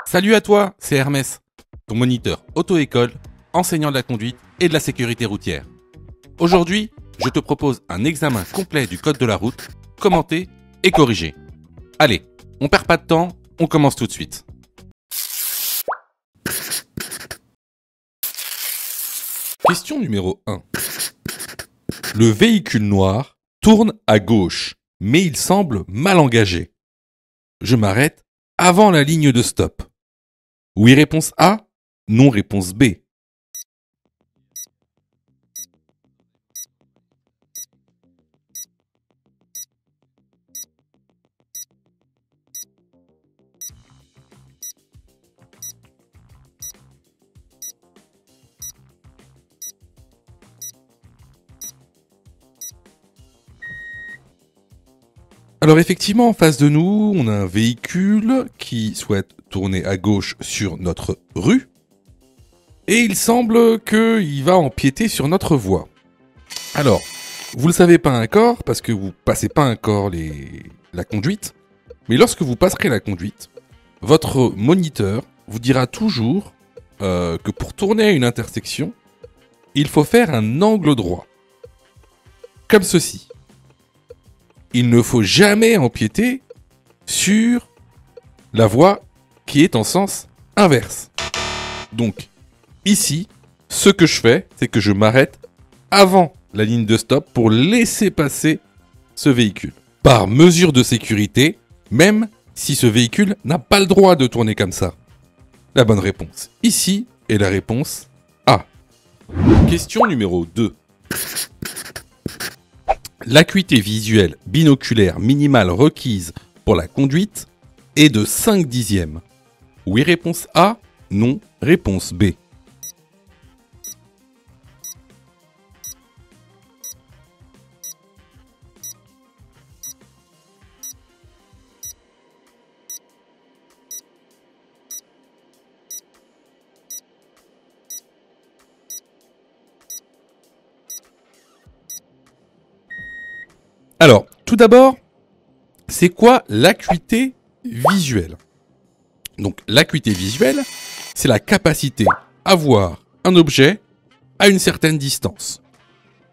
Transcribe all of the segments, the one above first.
Salut à toi, c'est Hermès, ton moniteur auto-école, enseignant de la conduite et de la sécurité routière. Aujourd'hui, je te propose un examen complet du code de la route, commenté et corrigé. Allez, on perd pas de temps, on commence tout de suite. Question numéro 1. Le véhicule noir tourne à gauche, mais il semble mal engagé. Je m'arrête avant la ligne de stop. Oui, réponse A. Non, réponse B. Alors effectivement, en face de nous, on a un véhicule qui souhaite tourner à gauche sur notre rue. Et il semble qu'il va empiéter sur notre voie. Alors, vous le savez pas encore, parce que vous passez pas encore la conduite. Mais lorsque vous passerez la conduite, votre moniteur vous dira toujours que pour tourner à une intersection, il faut faire un angle droit. Comme ceci. Il ne faut jamais empiéter sur la voie qui est en sens inverse. Donc, ici, ce que je fais, c'est que je m'arrête avant la ligne de stop pour laisser passer ce véhicule. Par mesure de sécurité, même si ce véhicule n'a pas le droit de tourner comme ça. La bonne réponse ici est la réponse A. Question numéro 2. L'acuité visuelle binoculaire minimale requise pour la conduite est de 5 dixièmes. Oui, réponse A. Non, réponse B. Alors, tout d'abord, c'est quoi l'acuité visuelle? Donc, l'acuité visuelle, c'est la capacité à voir un objet à une certaine distance.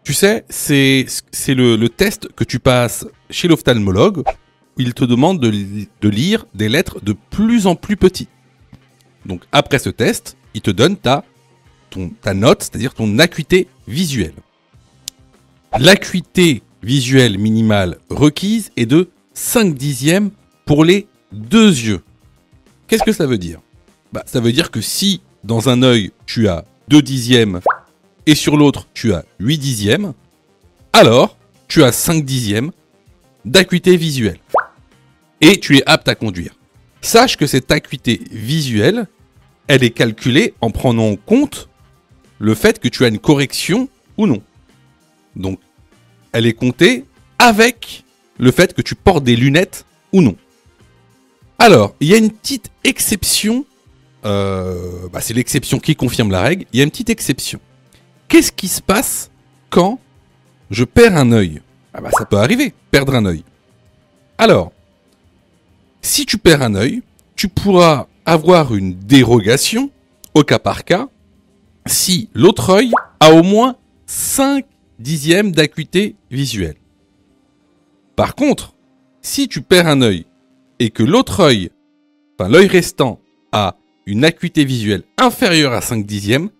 Tu sais, c'est le test que tu passes chez l'ophtalmologue, où il te demande de lire des lettres de plus en plus petites. Donc, après ce test, il te donne ta note, c'est-à-dire ton acuité visuelle. L'acuité visuelle minimale requise est de 5 dixièmes pour les deux yeux. Qu'est-ce que ça veut dire? Ça veut dire que si dans un œil tu as 2 dixièmes et sur l'autre tu as 8 dixièmes, alors tu as 5 dixièmes d'acuité visuelle. Et tu es apte à conduire. Sache que cette acuité visuelle, elle est calculée en prenant en compte le fait que tu as une correction ou non. Donc, elle est comptée avec le fait que tu portes des lunettes ou non. Alors, il y a une petite exception. C'est l'exception qui confirme la règle. Il y a une petite exception. Qu'est-ce qui se passe quand je perds un œil? Ça peut arriver, perdre un œil. Alors, si tu perds un œil, tu pourras avoir une dérogation au cas par cas si l'autre œil a au moins 5 dixièmes d'acuité visuelle. Par contre, si tu perds un œil et que l'autre œil, l'œil restant, a une acuité visuelle inférieure à 5 dixièmes,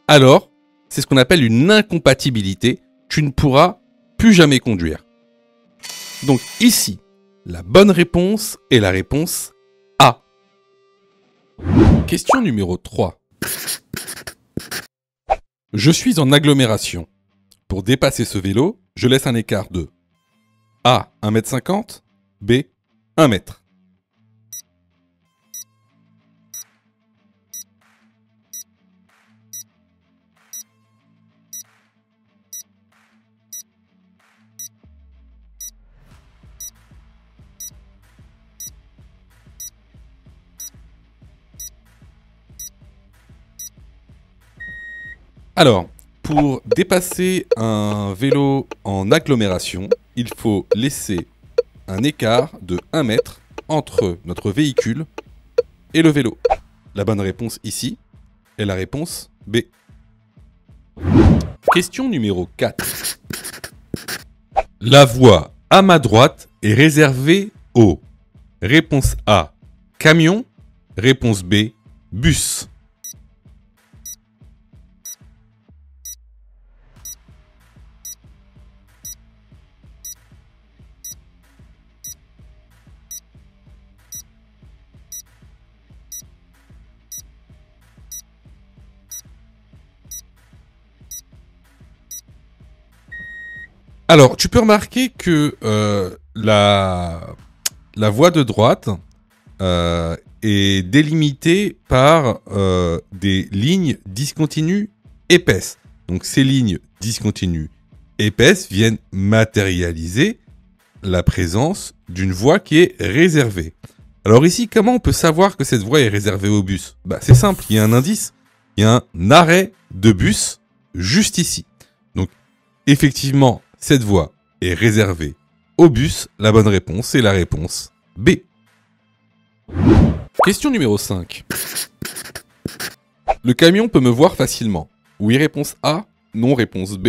alors c'est ce qu'on appelle une incompatibilité. Tu ne pourras plus jamais conduire. Donc ici, la bonne réponse est la réponse A. Question numéro 3. Je suis en agglomération. Pour dépasser ce vélo, je laisse un écart de A, 1,50 m, B, 1 m. Alors, pour dépasser un vélo en agglomération, il faut laisser un écart de 1 mètre entre notre véhicule et le vélo. La bonne réponse ici est la réponse B. Question numéro 4. La voie à ma droite est réservée aux... Réponse A, camion. Réponse B, bus. Alors, tu peux remarquer que la voie de droite est délimitée par des lignes discontinues épaisses. Donc, ces lignes discontinues épaisses viennent matérialiser la présence d'une voie qui est réservée. Alors ici, comment on peut savoir que cette voie est réservée au bus? C'est simple, il y a un indice, il y a un arrêt de bus juste ici. Donc, effectivement, cette voie est réservée au bus. La bonne réponse est la réponse B. Question numéro 5. Le camion peut me voir facilement. Oui, réponse A. Non, réponse B.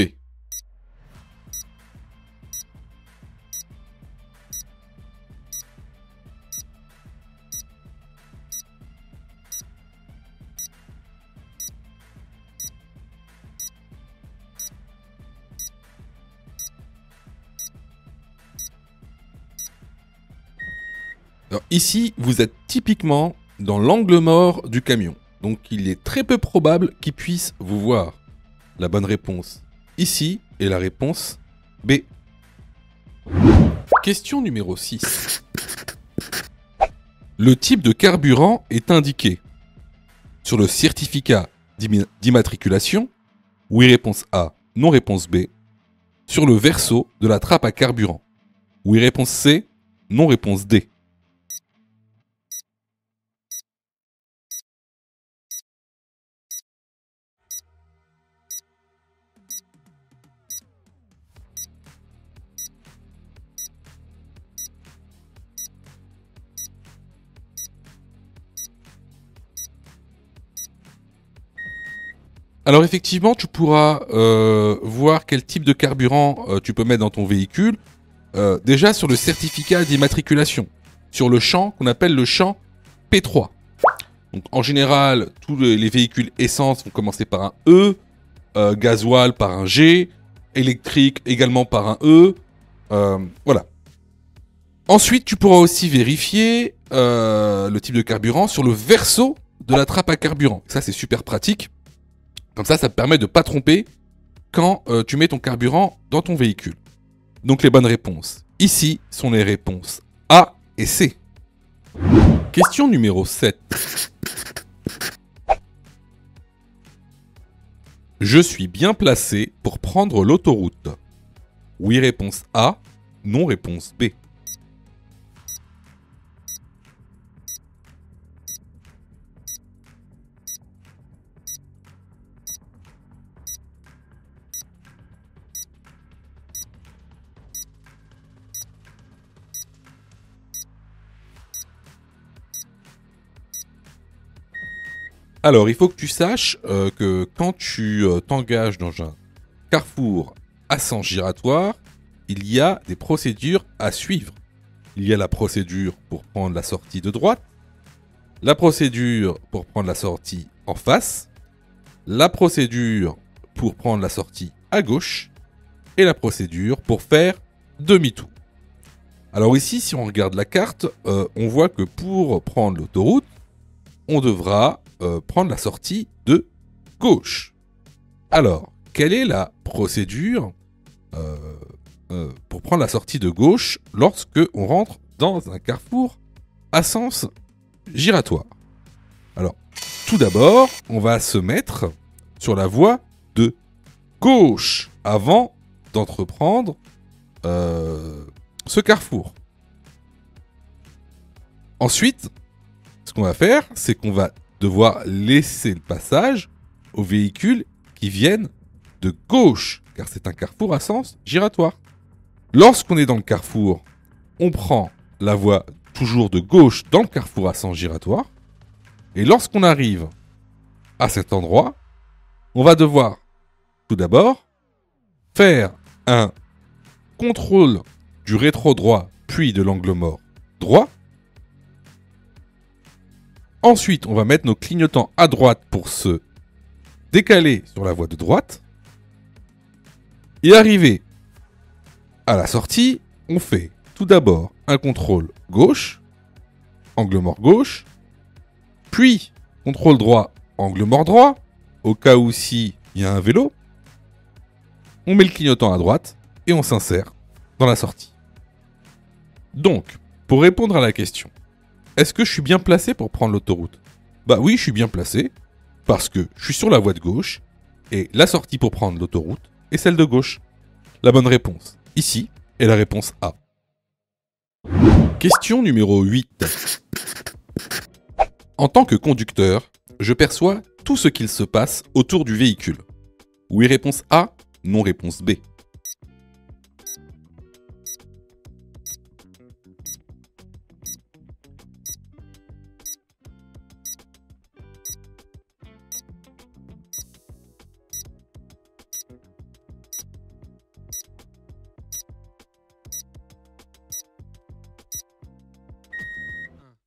Alors ici, vous êtes typiquement dans l'angle mort du camion. Donc il est très peu probable qu'il puisse vous voir. La bonne réponse ici est la réponse B. Question numéro 6. Le type de carburant est indiqué sur le certificat d'immatriculation. Oui, réponse A. Non, réponse B. Sur le verso de la trappe à carburant. Oui, réponse C. Non, réponse D. Alors effectivement, tu pourras voir quel type de carburant tu peux mettre dans ton véhicule. Déjà sur le certificat d'immatriculation, sur le champ qu'on appelle le champ P3. Donc en général, tous les véhicules essence vont commencer par un E, gasoil par un G, électrique également par un E. Voilà. Ensuite, tu pourras aussi vérifier le type de carburant sur le verso de la trappe à carburant. Ça, c'est super pratique. Comme ça te permet de ne pas tromper quand tu mets ton carburant dans ton véhicule. Donc les bonnes réponses ici sont les réponses A et C. Question numéro 7. Je suis bien placé pour prendre l'autoroute. Oui, réponse A. Non, réponse B. Alors, il faut que tu saches que quand tu t'engages dans un carrefour à sens giratoire, il y a des procédures à suivre. Il y a la procédure pour prendre la sortie de droite, la procédure pour prendre la sortie en face, la procédure pour prendre la sortie à gauche et la procédure pour faire demi-tour. Alors ici, si on regarde la carte, on voit que pour prendre l'autoroute, on devra prendre la sortie de gauche. Alors, quelle est la procédure pour prendre la sortie de gauche lorsque on rentre dans un carrefour à sens giratoire? Alors, tout d'abord, on va se mettre sur la voie de gauche avant d'entreprendre ce carrefour. Ensuite, ce qu'on va faire, c'est qu'on va devoir laisser le passage aux véhicules qui viennent de gauche, car c'est un carrefour à sens giratoire. Lorsqu'on est dans le carrefour, on prend la voie toujours de gauche dans le carrefour à sens giratoire. Et lorsqu'on arrive à cet endroit, on va devoir tout d'abord faire un contrôle du rétro droit puis de l'angle mort droit. Ensuite, on va mettre nos clignotants à droite pour se décaler sur la voie de droite. Et arrivé à la sortie, on fait tout d'abord un contrôle gauche, angle mort gauche, puis contrôle droit, angle mort droit, au cas où si il y a un vélo. On met le clignotant à droite et on s'insère dans la sortie. Donc, pour répondre à la question, est-ce que je suis bien placé pour prendre l'autoroute? Bah oui, je suis bien placé, parce que je suis sur la voie de gauche, et la sortie pour prendre l'autoroute est celle de gauche. La bonne réponse, ici, est la réponse A. Question numéro 8. En tant que conducteur, je perçois tout ce qu'il se passe autour du véhicule. Oui, réponse A, non, réponse B.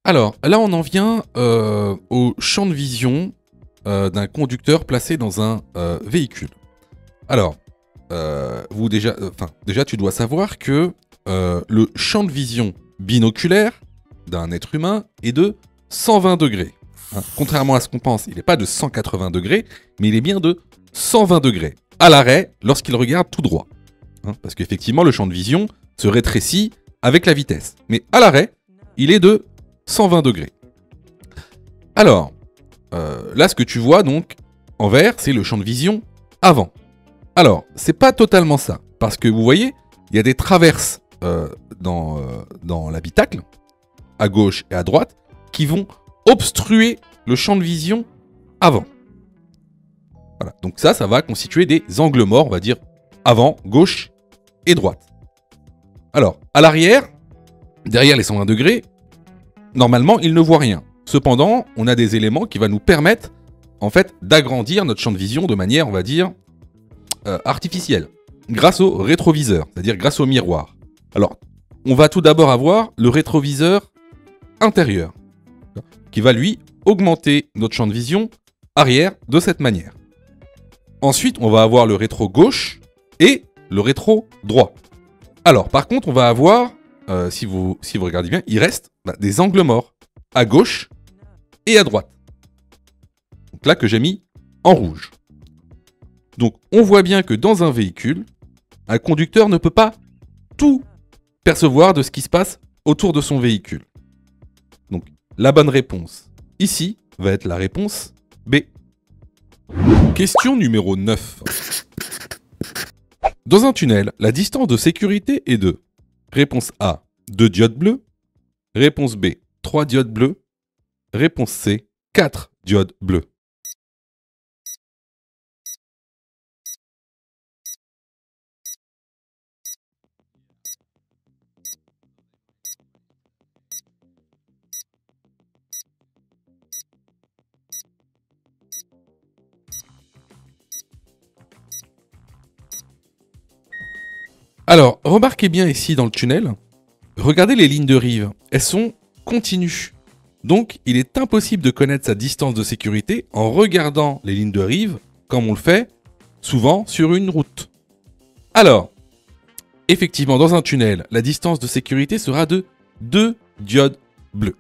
Alors, là, on en vient au champ de vision d'un conducteur placé dans un véhicule. Alors, déjà, tu dois savoir que le champ de vision binoculaire d'un être humain est de 120 degrés. Hein, contrairement à ce qu'on pense, il n'est pas de 180 degrés, mais il est bien de 120 degrés. À l'arrêt, lorsqu'il regarde tout droit. Hein, parce qu'effectivement, le champ de vision se rétrécit avec la vitesse. Mais à l'arrêt, il est de 120 degrés. Alors, là, ce que tu vois donc en vert, c'est le champ de vision avant. Alors, c'est pas totalement ça, parce que vous voyez, il y a des traverses dans l'habitacle, à gauche et à droite, qui vont obstruer le champ de vision avant. Voilà, donc ça va constituer des angles morts, on va dire avant, gauche et droite. Alors, à l'arrière, derrière les 120 degrés, normalement, il ne voit rien. Cependant, on a des éléments qui vont nous permettre, en fait, d'agrandir notre champ de vision de manière, on va dire, artificielle, grâce au rétroviseur, c'est-à-dire grâce au miroir. Alors, on va tout d'abord avoir le rétroviseur intérieur, qui va, lui, augmenter notre champ de vision arrière de cette manière. Ensuite, on va avoir le rétro gauche et le rétro droit. Alors, par contre, on va avoir, si vous regardez bien, il reste des angles morts, à gauche et à droite. Donc là, que j'ai mis en rouge. Donc, on voit bien que dans un véhicule, un conducteur ne peut pas tout percevoir de ce qui se passe autour de son véhicule. Donc, la bonne réponse ici va être la réponse B. Question numéro 9. Dans un tunnel, la distance de sécurité est de réponse A, 2 diodes bleues, réponse B, 3 diodes bleues, réponse C, 4 diodes bleues. Alors, remarquez bien ici dans le tunnel, regardez les lignes de rive, elles sont continues. Donc, il est impossible de connaître sa distance de sécurité en regardant les lignes de rive, comme on le fait souvent sur une route. Alors, effectivement, dans un tunnel, la distance de sécurité sera de 2 diodes bleues.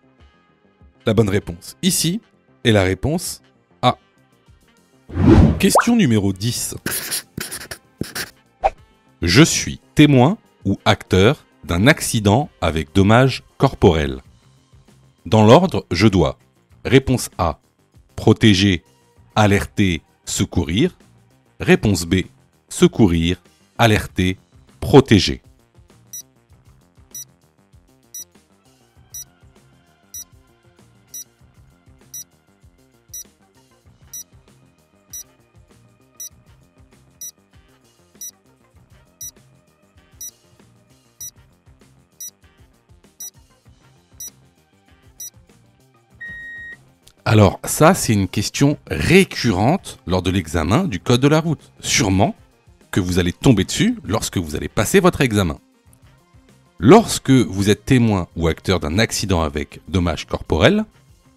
La bonne réponse ici est la réponse A. Question numéro 10. Je suis témoin ou acteur d'un accident avec dommages corporels. Dans l'ordre, je dois. Réponse A. Protéger, alerter, secourir. Réponse B. Secourir, alerter, protéger. Alors ça, c'est une question récurrente lors de l'examen du code de la route. Sûrement que vous allez tomber dessus lorsque vous allez passer votre examen. Lorsque vous êtes témoin ou acteur d'un accident avec dommages corporels,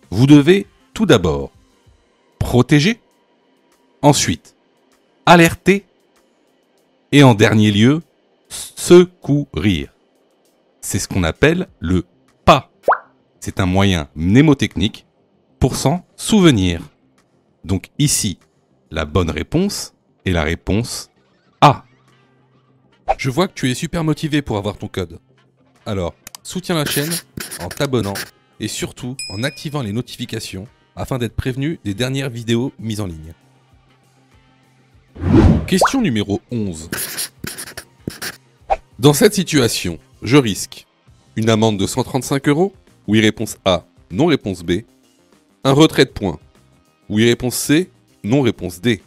vous devez tout d'abord protéger, ensuite alerter et en dernier lieu secourir. C'est ce qu'on appelle le pas. C'est un moyen mnémotechnique pour s'en souvenir. Donc ici, la bonne réponse est la réponse A. Je vois que tu es super motivé pour avoir ton code. Alors, soutiens la chaîne en t'abonnant et surtout en activant les notifications afin d'être prévenu des dernières vidéos mises en ligne. Question numéro 11. Dans cette situation, je risque une amende de 135 €. Oui, réponse A. Non, réponse B. Un retrait de points. Oui, réponse C. Non, réponse D.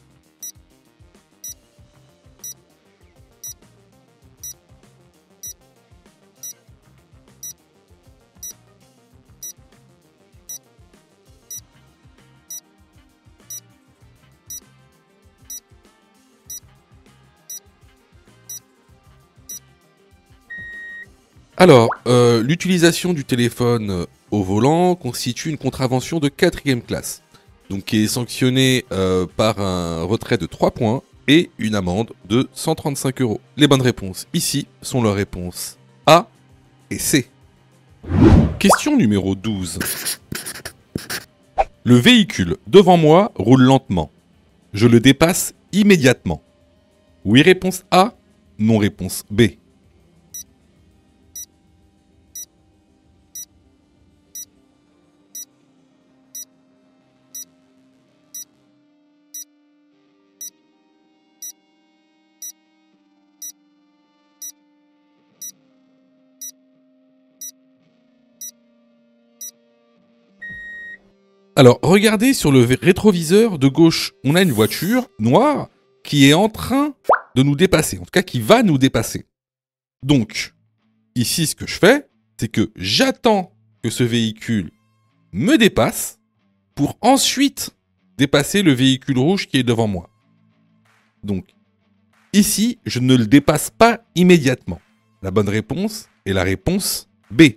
Alors, l'utilisation du téléphone au volant constitue une contravention de 4e classe, donc qui est sanctionnée par un retrait de 3 points et une amende de 135 €. Les bonnes réponses ici sont leurs réponses A et C. Question numéro 12. Le véhicule devant moi roule lentement. Je le dépasse immédiatement. Oui, réponse A. Non, réponse B. Alors, regardez sur le rétroviseur de gauche, on a une voiture noire qui est en train de nous dépasser, en tout cas qui va nous dépasser. Donc, ici, ce que je fais, c'est que j'attends que ce véhicule me dépasse pour ensuite dépasser le véhicule rouge qui est devant moi. Donc, ici, je ne le dépasse pas immédiatement. La bonne réponse est la réponse B.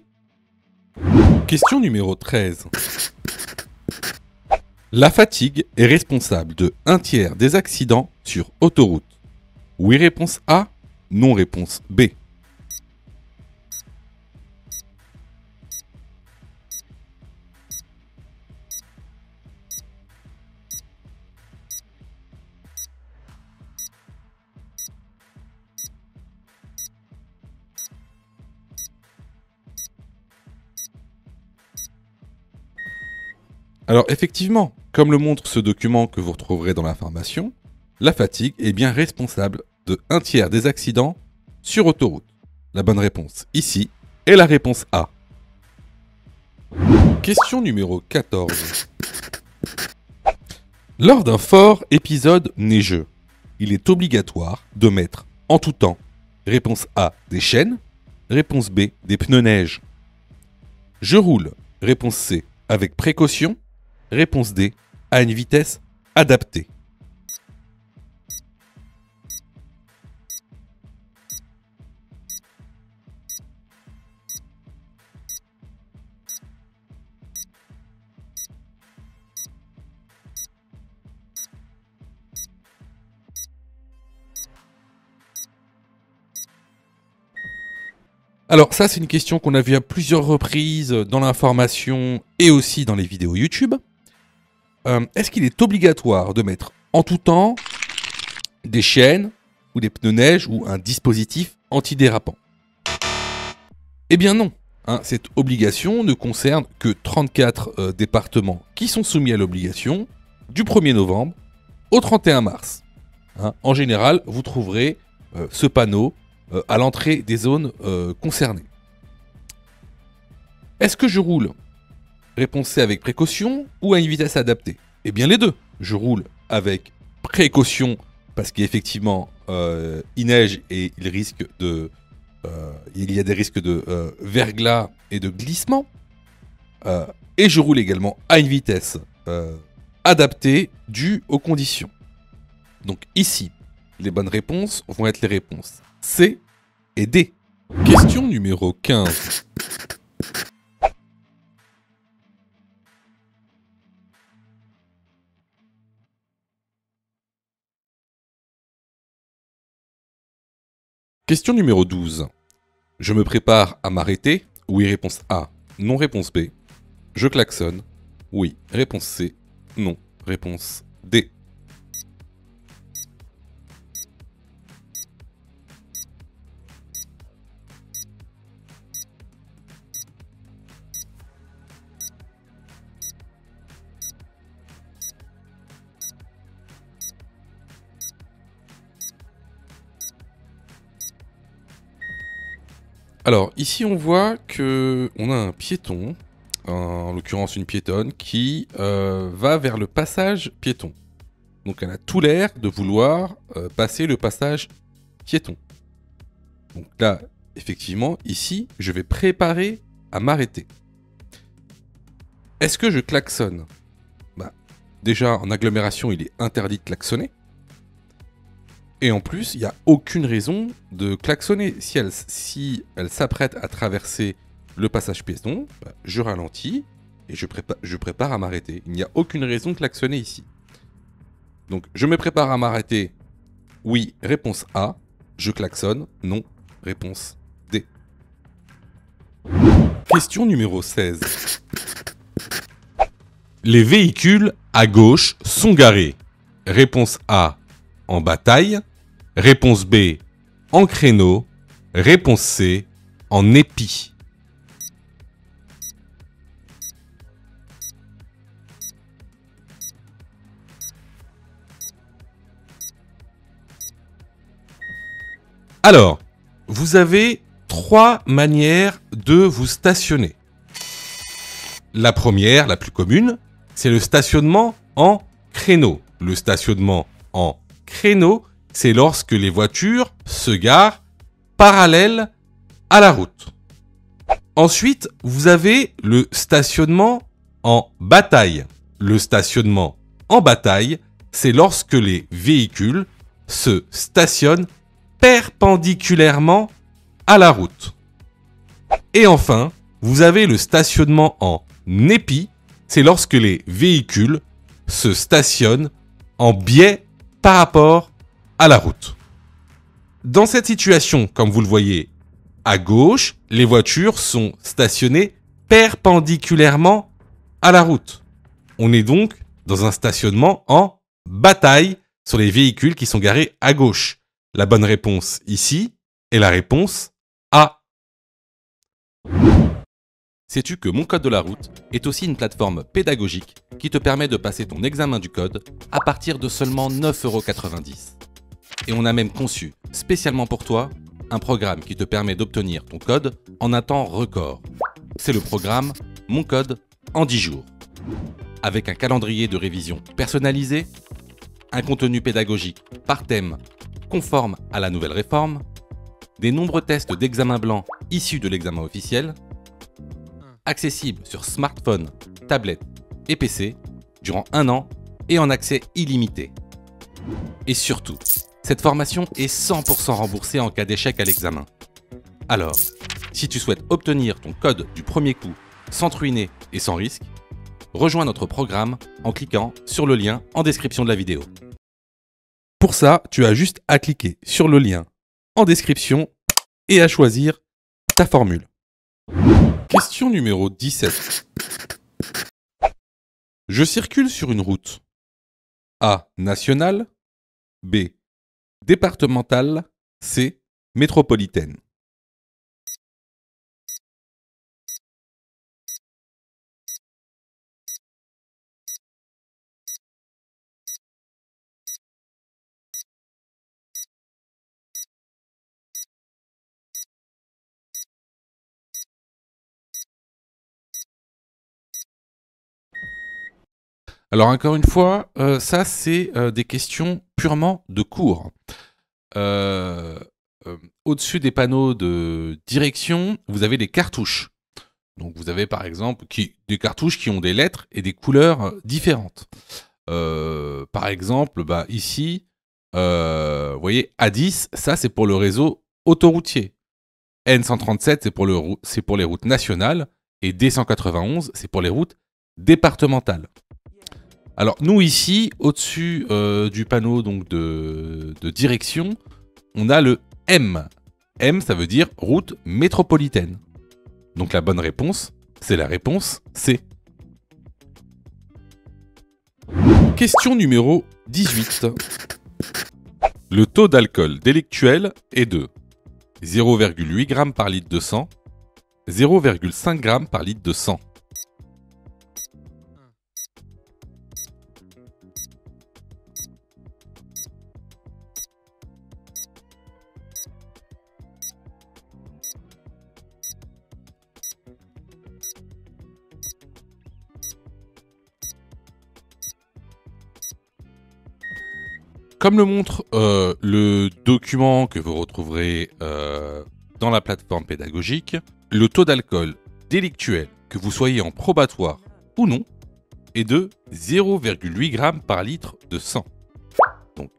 Question numéro 13. La fatigue est responsable de 1/3 des accidents sur autoroute. Oui, réponse A. Non, réponse B. Alors effectivement, comme le montre ce document que vous retrouverez dans l'information, la fatigue est bien responsable de 1/3 des accidents sur autoroute. La bonne réponse ici est la réponse A. Question numéro 14. Lors d'un fort épisode neigeux, il est obligatoire de mettre en tout temps, réponse A, des chaînes, réponse B, des pneus neige. Je roule, réponse C, avec précaution, réponse D, à une vitesse adaptée. Alors ça, c'est une question qu'on a vue à plusieurs reprises dans l'information et aussi dans les vidéos YouTube. Est-ce qu'il est obligatoire de mettre en tout temps des chaînes ou des pneus neige ou un dispositif antidérapant? Eh bien non. Cette obligation ne concerne que 34 départements qui sont soumis à l'obligation du 1er novembre au 31 mars. En général, vous trouverez ce panneau à l'entrée des zones concernées. Est-ce que je roule, réponse C, avec précaution ou à une vitesse adaptée? Eh bien les deux. Je roule avec précaution parce qu'effectivement il neige et il y a des risques de verglas et de glissement. Et je roule également à une vitesse adaptées dues aux conditions. Donc ici, les bonnes réponses vont être les réponses C et D. Question numéro 15. Question numéro 12. Je me prépare à m'arrêter. Oui, réponse A. Non, réponse B. Je klaxonne. Oui, réponse C. Non, réponse D. Alors, ici, on voit que on a un piéton, en l'occurrence une piétonne, qui va vers le passage piéton. Donc, elle a tout l'air de vouloir passer le passage piéton. Donc là, effectivement, ici, je vais préparer à m'arrêter. Est-ce que je klaxonne? Déjà, en agglomération, il est interdit de klaxonner. Et en plus, il n'y a aucune raison de klaxonner. Si elle s'apprête à traverser le passage piéton, je ralentis et je prépare à m'arrêter. Il n'y a aucune raison de klaxonner ici. Donc, je me prépare à m'arrêter. Oui, réponse A. Je klaxonne. Non, réponse D. Question numéro 16. Les véhicules à gauche sont garés. Réponse A, en bataille. Réponse B, en créneau. Réponse C, en épi. Alors, vous avez 3 manières de vous stationner. La première, la plus commune, c'est le stationnement en créneau. Le stationnement en créneau, c'est lorsque les voitures se garent parallèles à la route. Ensuite, vous avez le stationnement en bataille. Le stationnement en bataille, c'est lorsque les véhicules se stationnent perpendiculairement à la route. Et enfin, vous avez le stationnement en épi, c'est lorsque les véhicules se stationnent en biais par rapport à la route. Dans cette situation, comme vous le voyez, à gauche, les voitures sont stationnées perpendiculairement à la route. On est donc dans un stationnement en bataille sur les véhicules qui sont garés à gauche. La bonne réponse ici est la réponse A. Sais-tu que Mon Code de la route est aussi une plateforme pédagogique qui te permet de passer ton examen du code à partir de seulement 9,90 €. Et on a même conçu, spécialement pour toi, un programme qui te permet d'obtenir ton code en un temps record. C'est le programme Mon Code en 10 jours. Avec un calendrier de révision personnalisé, un contenu pédagogique par thème conforme à la nouvelle réforme, des nombreux tests d'examen blanc issus de l'examen officiel, accessible sur smartphone, tablette et PC durant 1 an et en accès illimité. Et surtout, cette formation est 100% remboursée en cas d'échec à l'examen. Alors, si tu souhaites obtenir ton code du premier coup sans te ruiner et sans risque, rejoins notre programme en cliquant sur le lien en description de la vidéo. Pour ça, tu as juste à cliquer sur le lien en description et à choisir ta formule. Question numéro 17. Je circule sur une route A. Nationale. B. Départementale. C. Métropolitaine. Alors encore une fois, ça c'est des questions purement de cours. Au-dessus des panneaux de direction, vous avez des cartouches. Donc vous avez par exemple des cartouches qui ont des lettres et des couleurs différentes. Par exemple, bah, ici, vous voyez, A10, ça c'est pour le réseau autoroutier. N137, c'est pour les routes nationales. Et D191, c'est pour les routes départementales. Alors nous ici, au-dessus du panneau donc, de direction, on a le M. M, ça veut dire route métropolitaine. Donc la bonne réponse, c'est la réponse C. Question numéro 18. Le taux d'alcool délictuel est de 0,8 g par litre de sang, 0,5 g par litre de sang. Comme le montre le document que vous retrouverez dans la plateforme pédagogique, le taux d'alcool délictuel, que vous soyez en probatoire ou non, est de 0,8 g par litre de sang. Donc,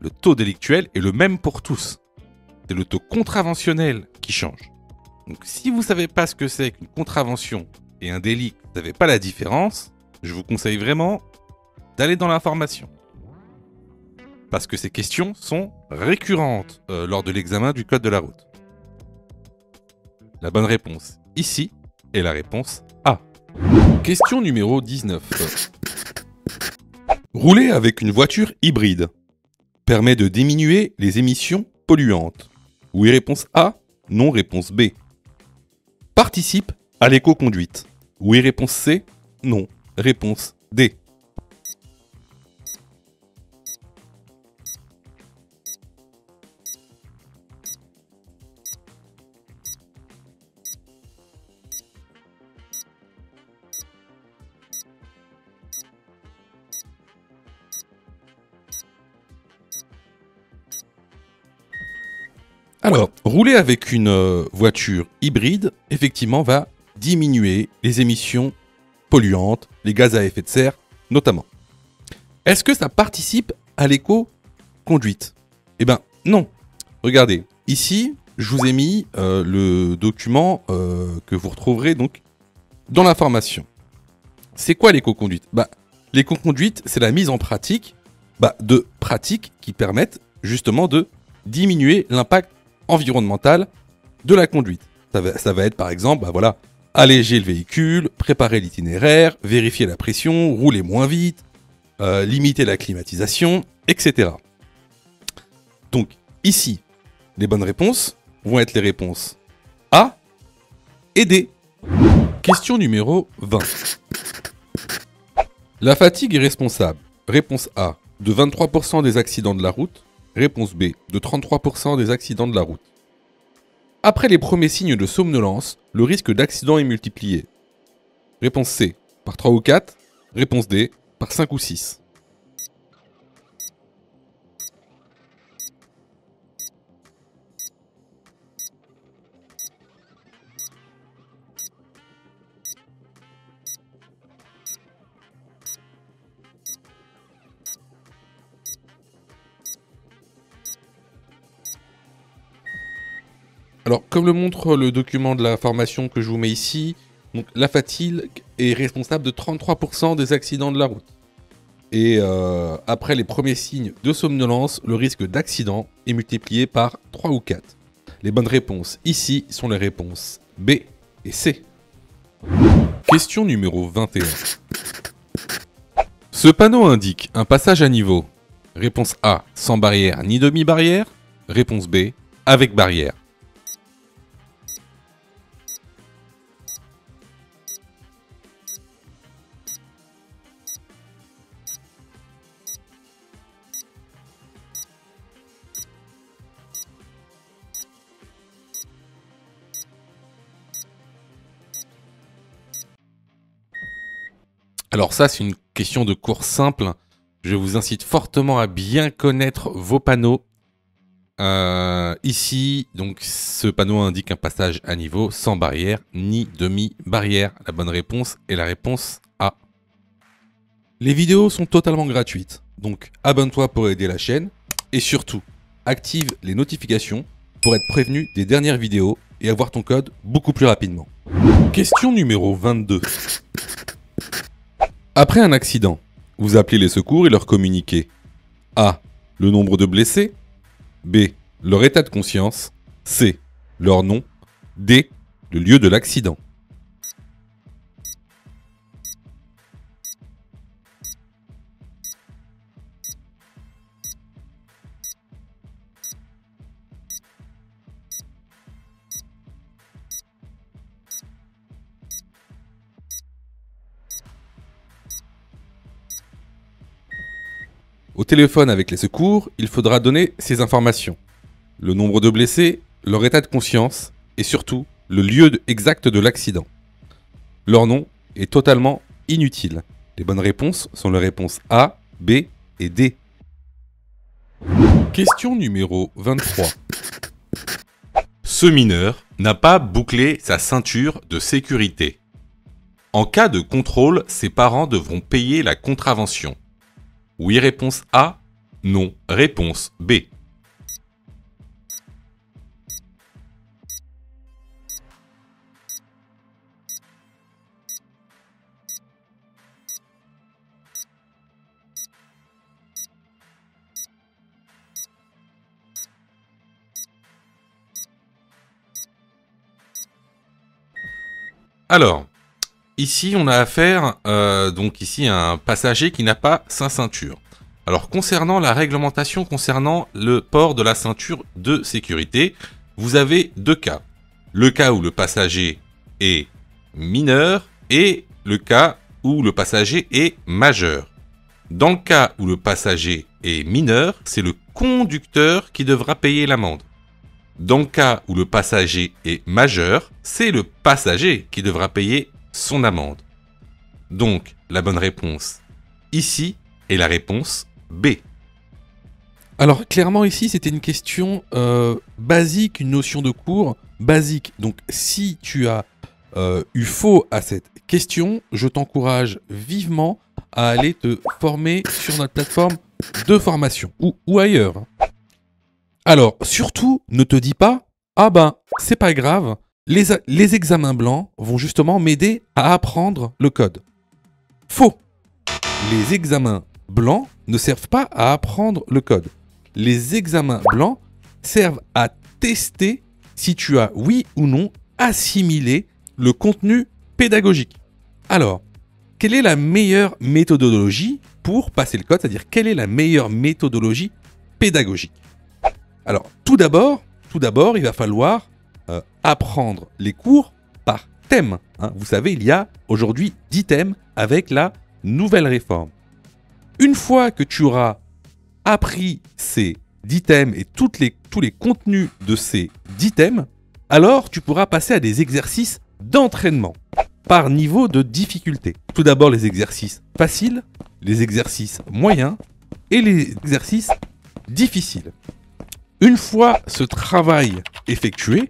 le taux délictuel est le même pour tous. C'est le taux contraventionnel qui change. Donc, si vous ne savez pas ce que c'est qu'une contravention et un délit, vous ne savez pas la différence, je vous conseille vraiment d'aller dans l'information. Parce que ces questions sont récurrentes lors de l'examen du code de la route. La bonne réponse ici est la réponse A. Question numéro 19. Rouler avec une voiture hybride permet de diminuer les émissions polluantes. Oui, réponse A. Non, réponse B. Participe à l'éco-conduite. Oui, réponse C. Non, réponse D. Alors, rouler avec une voiture hybride, effectivement, va diminuer les émissions polluantes, les gaz à effet de serre, notamment. Est-ce que ça participe à l'éco-conduite? Eh bien, non. Regardez, ici, je vous ai mis le document que vous retrouverez donc dans l'information. C'est quoi l'éco-conduite? L'éco-conduite, c'est la mise en pratique de pratiques qui permettent justement de diminuer l'impact environnemental de la conduite. Ça va être par exemple, alléger le véhicule, préparer l'itinéraire, vérifier la pression, rouler moins vite, limiter la climatisation, etc. Donc ici, les bonnes réponses vont être les réponses A et D. Question numéro 20. La fatigue est responsable. Réponse A, de 23% des accidents de la route. Réponse B, de 33% des accidents de la route. Après les premiers signes de somnolence, le risque d'accident est multiplié. Réponse C, par 3 ou 4. Réponse D, par 5 ou 6. Alors, comme le montre le document de la formation que je vous mets ici, donc, la fatigue est responsable de 33% des accidents de la route. Et après les premiers signes de somnolence, le risque d'accident est multiplié par 3 ou 4. Les bonnes réponses ici sont les réponses B et C. Question numéro 21. Ce panneau indique un passage à niveau. Réponse A, sans barrière ni demi-barrière. Réponse B, avec barrière. Alors ça, c'est une question de cours simple. Je vous incite fortement à bien connaître vos panneaux. Ici, donc, ce panneau indique un passage à niveau sans barrière ni demi-barrière. La bonne réponse est la réponse A. Les vidéos sont totalement gratuites, donc abonne-toi pour aider la chaîne et surtout, active les notifications pour être prévenu des dernières vidéos et avoir ton code beaucoup plus rapidement. Question numéro 22. Après un accident, vous appelez les secours et leur communiquez A. Le nombre de blessés, B. Leur état de conscience, C. Leur nom, D. Le lieu de l'accident. Au téléphone avec les secours, il faudra donner ces informations. Le nombre de blessés, leur état de conscience et surtout le lieu exact de l'accident. Leur nom est totalement inutile. Les bonnes réponses sont les réponses A, B et D. Question numéro 23. Ce mineur n'a pas bouclé sa ceinture de sécurité. En cas de contrôle, ses parents devront payer la contravention. Oui, réponse A. Non, réponse B. Alors, ici on a affaire donc ici à un passager qui n'a pas sa ceinture. Alors concernant la réglementation concernant le port de la ceinture de sécurité, vous avez deux cas. Le cas où le passager est mineur et le cas où le passager est majeur. Dans le cas où le passager est mineur, c'est le conducteur qui devra payer l'amende. Dans le cas où le passager est majeur, c'est le passager qui devra payer son amende. Donc, la bonne réponse ici est la réponse B. Alors, clairement, ici, c'était une question basique, une notion de cours basique. Donc, si tu as eu faux à cette question, je t'encourage vivement à aller te former sur notre plateforme de formation ou ailleurs. Alors, surtout, ne te dis pas « Ah ben, c'est pas grave, les examens blancs vont justement m'aider à apprendre le code. » Faux. Les examens blancs ne servent pas à apprendre le code. Les examens blancs servent à tester si tu as, oui ou non, assimilé le contenu pédagogique. Alors, quelle est la meilleure méthodologie pour passer le code? C'est-à-dire, quelle est la meilleure méthodologie pédagogique? Alors, tout d'abord, il va falloir apprendre les cours par thème. Hein. Vous savez, il y a aujourd'hui 10 thèmes avec la nouvelle réforme. Une fois que tu auras appris ces 10 thèmes et tous les contenus de ces 10 thèmes, alors tu pourras passer à des exercices d'entraînement par niveau de difficulté. Tout d'abord, les exercices faciles, les exercices moyens et les exercices difficiles. Une fois ce travail effectué,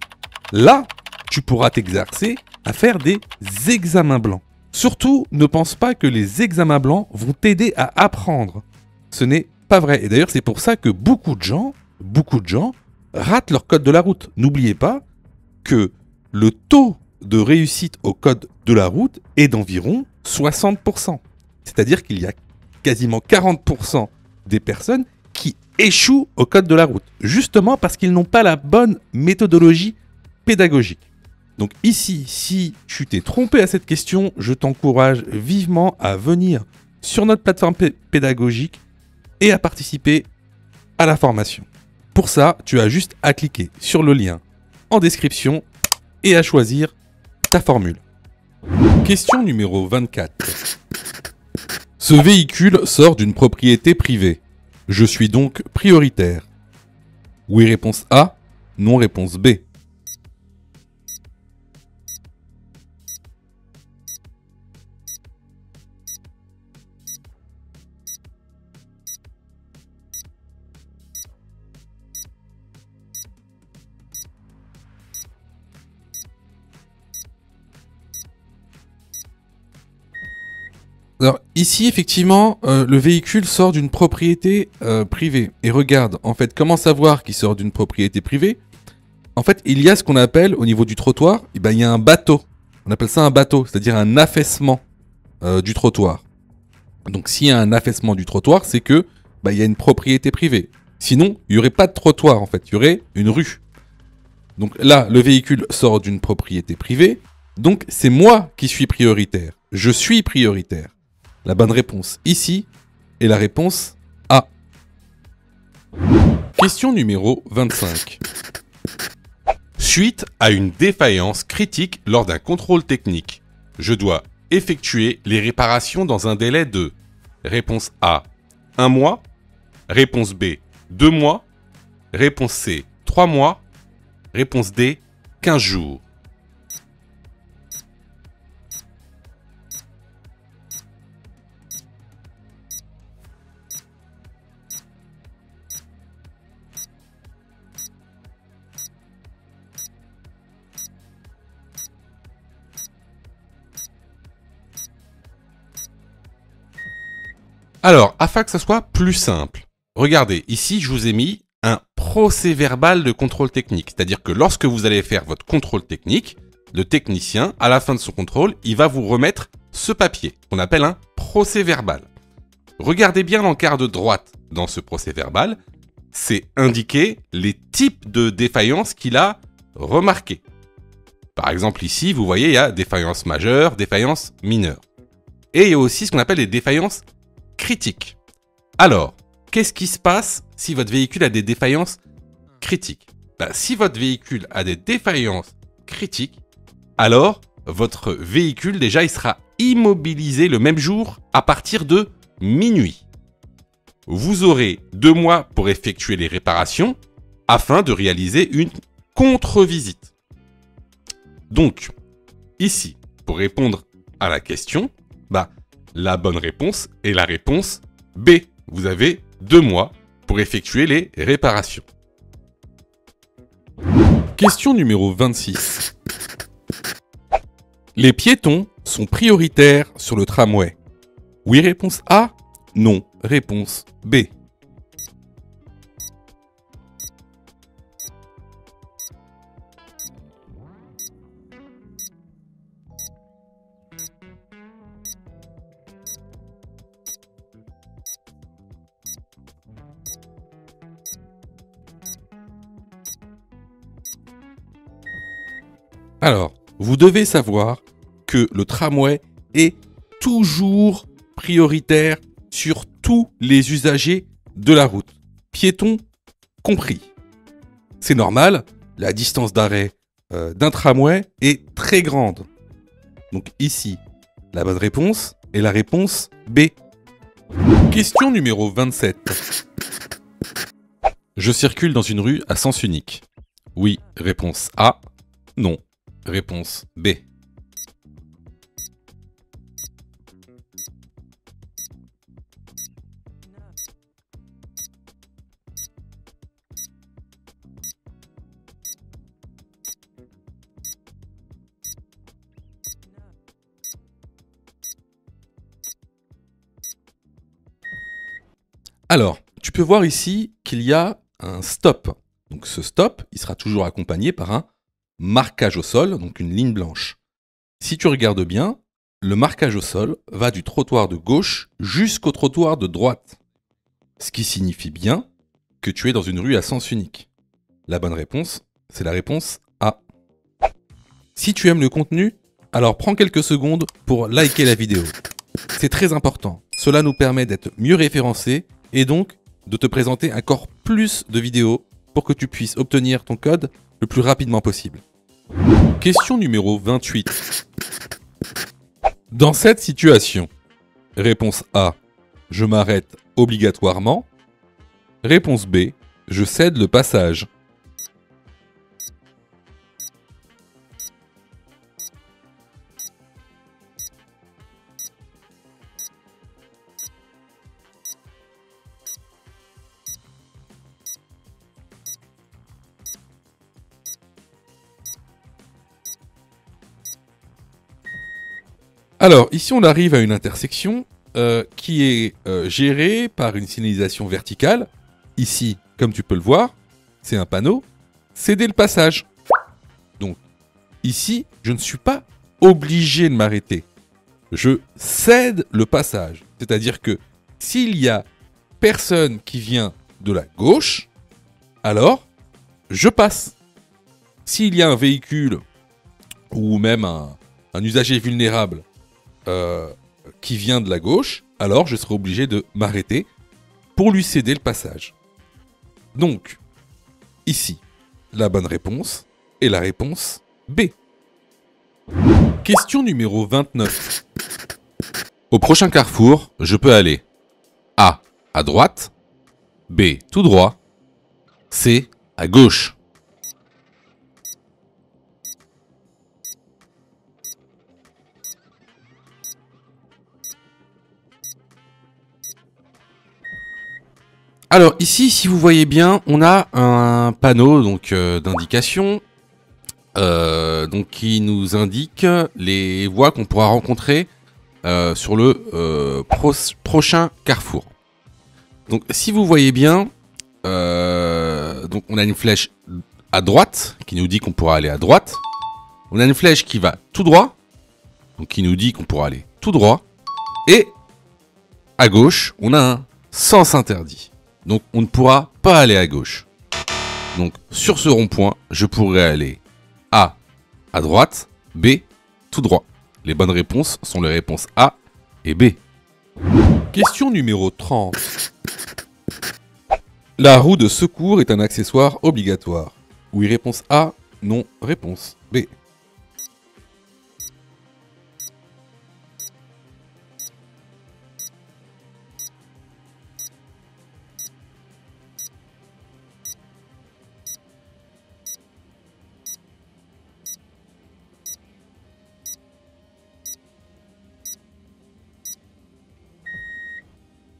là, tu pourras t'exercer à faire des examens blancs. Surtout, ne pense pas que les examens blancs vont t'aider à apprendre. Ce n'est pas vrai. Et d'ailleurs, c'est pour ça que beaucoup de gens ratent leur code de la route. N'oubliez pas que le taux de réussite au code de la route est d'environ 60%. C'est-à-dire qu'il y a quasiment 40% des personnes qui échouent au code de la route, justement parce qu'ils n'ont pas la bonne méthodologie pédagogique. Donc ici, si tu t'es trompé à cette question, je t'encourage vivement à venir sur notre plateforme pédagogique et à participer à la formation. Pour ça, tu as juste à cliquer sur le lien en description et à choisir ta formule. Question numéro 24. Ce véhicule sort d'une propriété privée. Je suis donc prioritaire. Oui, réponse A. Non, réponse B. Ici, effectivement, le véhicule sort d'une propriété privée. Et regarde, en fait, comment savoir qu'il sort d'une propriété privée? En fait, il y a ce qu'on appelle, au niveau du trottoir, eh ben, il y a un bateau. On appelle ça un bateau, c'est-à-dire un affaissement du trottoir. Donc s'il y a un affaissement du trottoir, c'est que il y a une propriété privée. Sinon, il n'y aurait pas de trottoir, en fait, il y aurait une rue. Donc là, le véhicule sort d'une propriété privée, donc c'est moi qui suis prioritaire. Je suis prioritaire. La bonne réponse ici est la réponse A. Question numéro 25. Suite à une défaillance critique lors d'un contrôle technique, je dois effectuer les réparations dans un délai de réponse A, 1 mois, réponse B, 2 mois, réponse C, 3 mois, réponse D, 15 jours. Alors, afin que ça soit plus simple, regardez, ici je vous ai mis un procès-verbal de contrôle technique. C'est-à-dire que lorsque vous allez faire votre contrôle technique, le technicien, à la fin de son contrôle, il va vous remettre ce papier, qu'on appelle un procès-verbal. Regardez bien l'encart de droite dans ce procès-verbal, c'est indiquer les types de défaillances qu'il a remarquées. Par exemple ici, vous voyez, il y a défaillance majeure, défaillance mineure. Et il y a aussi ce qu'on appelle les défaillances critiques. Alors, qu'est-ce qui se passe si votre véhicule a des défaillances critiques? Si votre véhicule a des défaillances critiques, alors votre véhicule déjà il sera immobilisé le même jour à partir de minuit. Vous aurez 2 mois pour effectuer les réparations afin de réaliser une contre-visite. Donc, ici, pour répondre à la question, la bonne réponse est la réponse B. Vous avez 2 mois pour effectuer les réparations. Question numéro 26. Les piétons sont prioritaires sur le tramway. Oui, réponse A. Non, réponse B. Alors, vous devez savoir que le tramway est toujours prioritaire sur tous les usagers de la route, piétons compris. C'est normal, la distance d'arrêt d'un tramway est très grande. Donc ici, la bonne réponse est la réponse B. Question numéro 27. Je circule dans une rue à sens unique. Oui, réponse A. Non, réponse B. Alors, tu peux voir ici qu'il y a un stop. Donc ce stop, il sera toujours accompagné par un marquage au sol, donc une ligne blanche. Si tu regardes bien, le marquage au sol va du trottoir de gauche jusqu'au trottoir de droite. Ce qui signifie bien que tu es dans une rue à sens unique. La bonne réponse, c'est la réponse A. Si tu aimes le contenu, alors prends quelques secondes pour liker la vidéo. C'est très important. Cela nous permet d'être mieux référencés et donc de te présenter encore plus de vidéos pour que tu puisses obtenir ton code le plus rapidement possible. Question numéro 28. Dans cette situation, réponse A, je m'arrête obligatoirement. Réponse B, je cède le passage. Alors, ici on arrive à une intersection. qui est géré par une signalisation verticale. Ici, comme tu peux le voir, c'est un panneau. Céder le passage. Donc, ici, je ne suis pas obligé de m'arrêter. Je cède le passage. C'est-à-dire que s'il y a personne qui vient de la gauche, alors je passe. S'il y a un véhicule ou même un usager vulnérable qui vient de la gauche, alors je serai obligé de m'arrêter pour lui céder le passage. Donc, ici, la bonne réponse est la réponse B. Question numéro 29. Au prochain carrefour, je peux aller A. À droite, B. Tout droit, C. À gauche. Alors ici, si vous voyez bien, on a un panneau donc d'indication qui nous indique les voies qu'on pourra rencontrer sur le prochain carrefour. Donc si vous voyez bien, donc on a une flèche à droite qui nous dit qu'on pourra aller à droite. On a une flèche qui va tout droit, donc qui nous dit qu'on pourra aller tout droit. Et à gauche, on a un sens interdit. Donc on ne pourra pas aller à gauche. Donc sur ce rond-point, je pourrais aller A. À droite, B. Tout droit. Les bonnes réponses sont les réponses A et B. Question numéro 30. La roue de secours est un accessoire obligatoire. Oui, réponse A. Non, réponse B.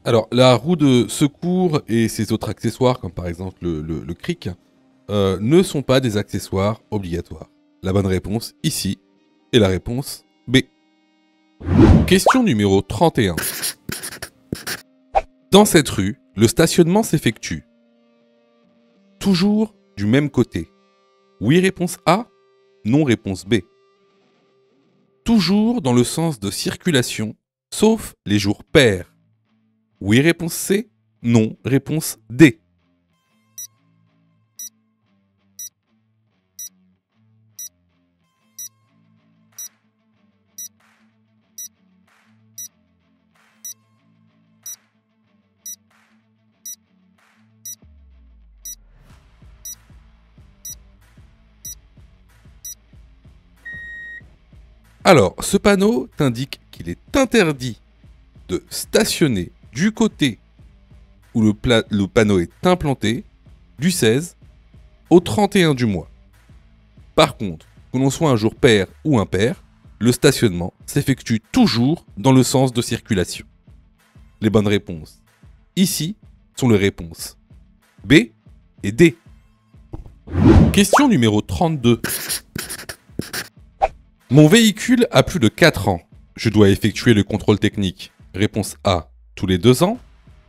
Alors, la roue de secours et ses autres accessoires, comme par exemple le cric, ne sont pas des accessoires obligatoires. La bonne réponse, ici, est la réponse B. Question numéro 31. Dans cette rue, le stationnement s'effectue toujours du même côté. Oui, réponse A. Non, réponse B. Toujours dans le sens de circulation, sauf les jours pairs. Oui, réponse C. Non, réponse D. Alors, ce panneau t'indique qu'il est interdit de stationner du côté où le panneau est implanté du 16 au 31 du mois. Par contre, que l'on soit un jour pair ou impair, le stationnement s'effectue toujours dans le sens de circulation. Les bonnes réponses ici sont les réponses B et D. Question numéro 32. Mon véhicule a plus de 4 ans. Je dois effectuer le contrôle technique. Réponse A, tous les 2 ans.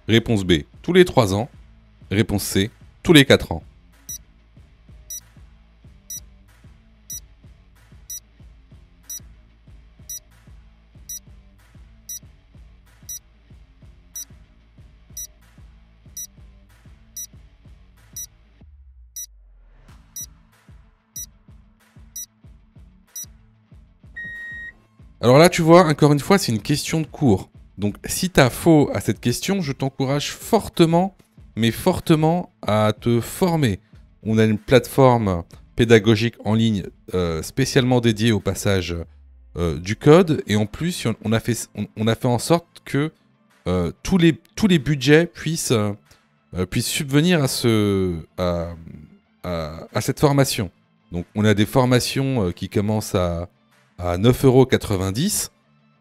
Réponse B, tous les 3 ans. Réponse C, tous les 4 ans. Alors là, tu vois, encore une fois, c'est une question de cours. Donc, si tu as faux à cette question, je t'encourage fortement, mais fortement, à te former. On a une plateforme pédagogique en ligne spécialement dédiée au passage du code. Et en plus, on a fait en sorte que tous les budgets puissent subvenir à cette formation. Donc, on a des formations qui commencent à 9,90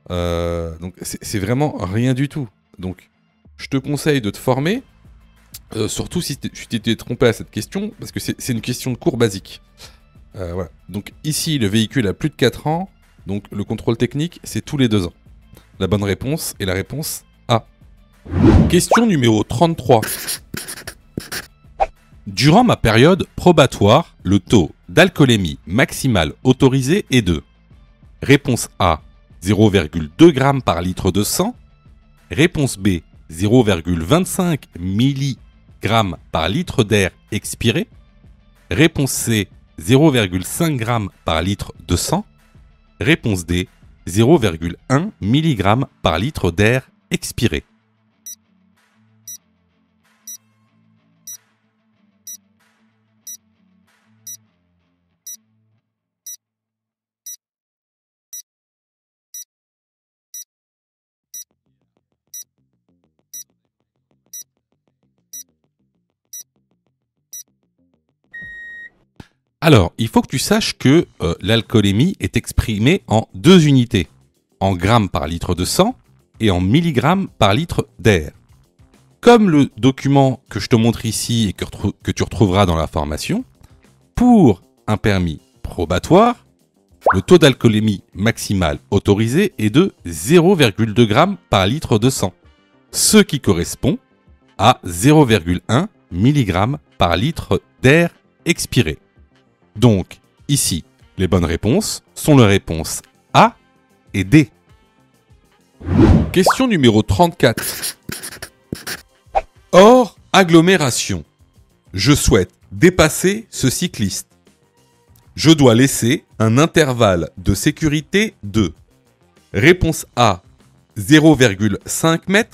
€. Donc c'est vraiment rien du tout. Donc je te conseille de te former, surtout si tu t'étais trompé à cette question, parce que c'est une question de cours basique. Voilà. Donc ici, le véhicule a plus de 4 ans, donc le contrôle technique, c'est tous les 2 ans. La bonne réponse est la réponse A. Question numéro 33. Durant ma période probatoire, le taux d'alcoolémie maximale autorisé est de réponse A, 0,2 g par litre de sang. Réponse B, 0,25 mg par litre d'air expiré. Réponse C, 0,5 g par litre de sang. Réponse D, 0,1 mg par litre d'air expiré. Alors, il faut que tu saches que l'alcoolémie est exprimée en deux unités, en grammes par litre de sang et en milligrammes par litre d'air. Comme le document que je te montre ici et que tu retrouveras dans la formation, pour un permis probatoire, le taux d'alcoolémie maximale autorisé est de 0,2 g par litre de sang, ce qui correspond à 0,1 mg par litre d'air expiré. Donc, ici, les bonnes réponses sont les réponses A et D. Question numéro 34. Hors agglomération, je souhaite dépasser ce cycliste. Je dois laisser un intervalle de sécurité de réponse A, 0,5 m.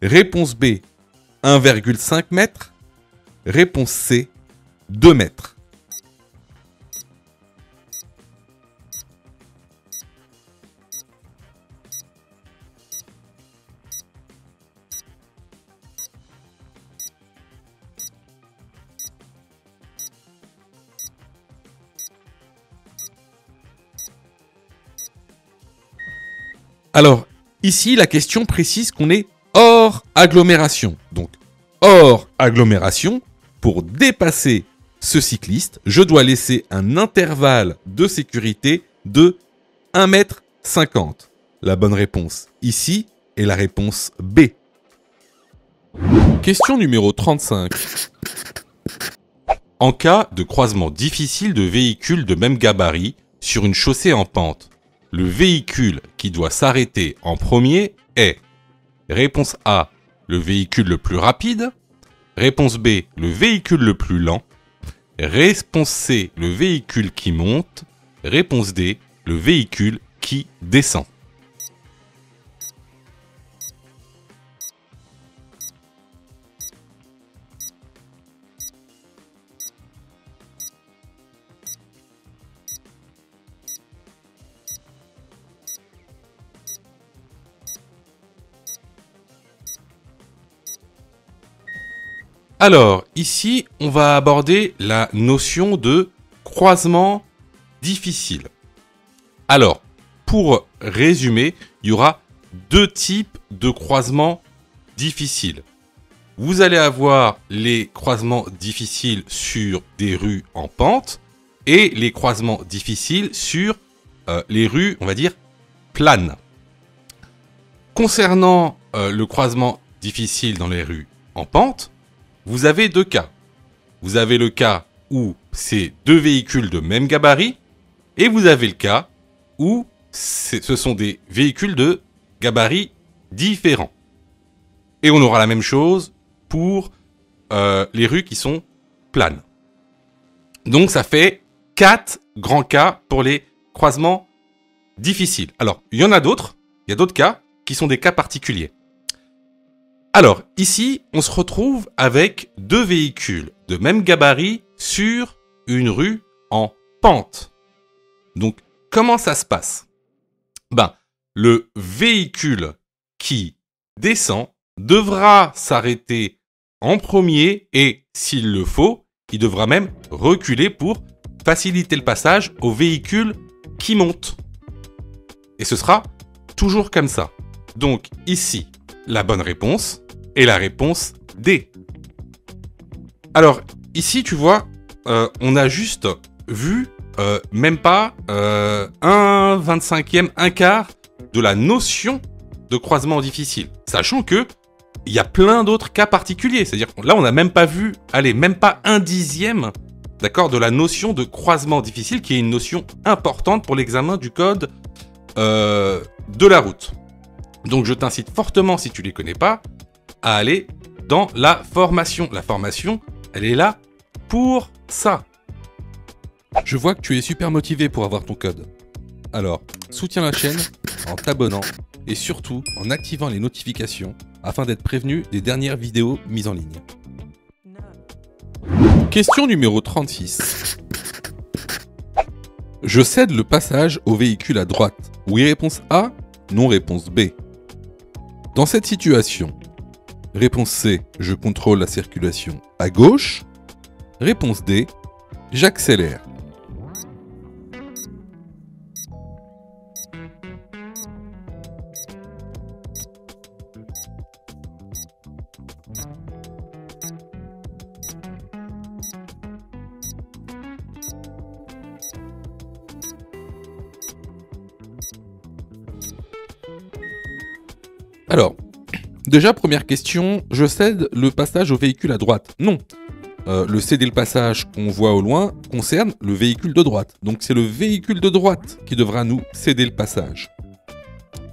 Réponse B, 1,5 m. Réponse C, 2 mètres. Alors, ici, la question précise qu'on est hors agglomération. Donc, hors agglomération, pour dépasser ce cycliste, je dois laisser un intervalle de sécurité de 1,50 m. La bonne réponse ici est la réponse B. Question numéro 35. En cas de croisement difficile de véhicules de même gabarit sur une chaussée en pente, le véhicule qui doit s'arrêter en premier est réponse A, le véhicule le plus rapide. Réponse B, le véhicule le plus lent. Réponse C, le véhicule qui monte. Réponse D, le véhicule qui descend. Alors, ici, on va aborder la notion de croisement difficile. Alors, pour résumer, il y aura deux types de croisements difficiles. Vous allez avoir les croisements difficiles sur des rues en pente et les croisements difficiles sur les rues, on va dire, planes. Concernant le croisement difficile dans les rues en pente, vous avez deux cas. Vous avez le cas où c'est deux véhicules de même gabarit et vous avez le cas où ce sont des véhicules de gabarit différents. Et on aura la même chose pour les rues qui sont planes. Donc ça fait 4 grands cas pour les croisements difficiles. Alors, il y en a d'autres. Il y a d'autres cas qui sont des cas particuliers. Alors, ici, on se retrouve avec deux véhicules de même gabarit sur une rue en pente. Donc, comment ça se passe ? Le véhicule qui descend devra s'arrêter en premier et, s'il le faut, il devra même reculer pour faciliter le passage au véhicule qui monte. Et ce sera toujours comme ça. Donc, ici, la bonne réponse est la réponse D. Alors, ici, tu vois, on a juste vu même pas un 25e, un quart de la notion de croisement difficile. Sachant que il y a plein d'autres cas particuliers. C'est-à-dire que là, on n'a même pas vu, allez, même pas 1/10, d'accord, de la notion de croisement difficile, qui est une notion importante pour l'examen du code de la route. Donc, je t'incite fortement, si tu les connais pas, à aller dans la formation. La formation, elle est là pour ça. Je vois que tu es super motivé pour avoir ton code. Alors, soutiens la chaîne en t'abonnant et surtout en activant les notifications afin d'être prévenu des dernières vidéos mises en ligne. Question numéro 36. Je cède le passage au véhicule à droite. Oui, réponse A. Non, réponse B. Dans cette situation, réponse C, je contrôle la circulation à gauche. Réponse D, j'accélère. Alors, déjà première question, je cède le passage au véhicule à droite. Non, le céder le passage qu'on voit au loin concerne le véhicule de droite. Donc c'est le véhicule de droite qui devra nous céder le passage.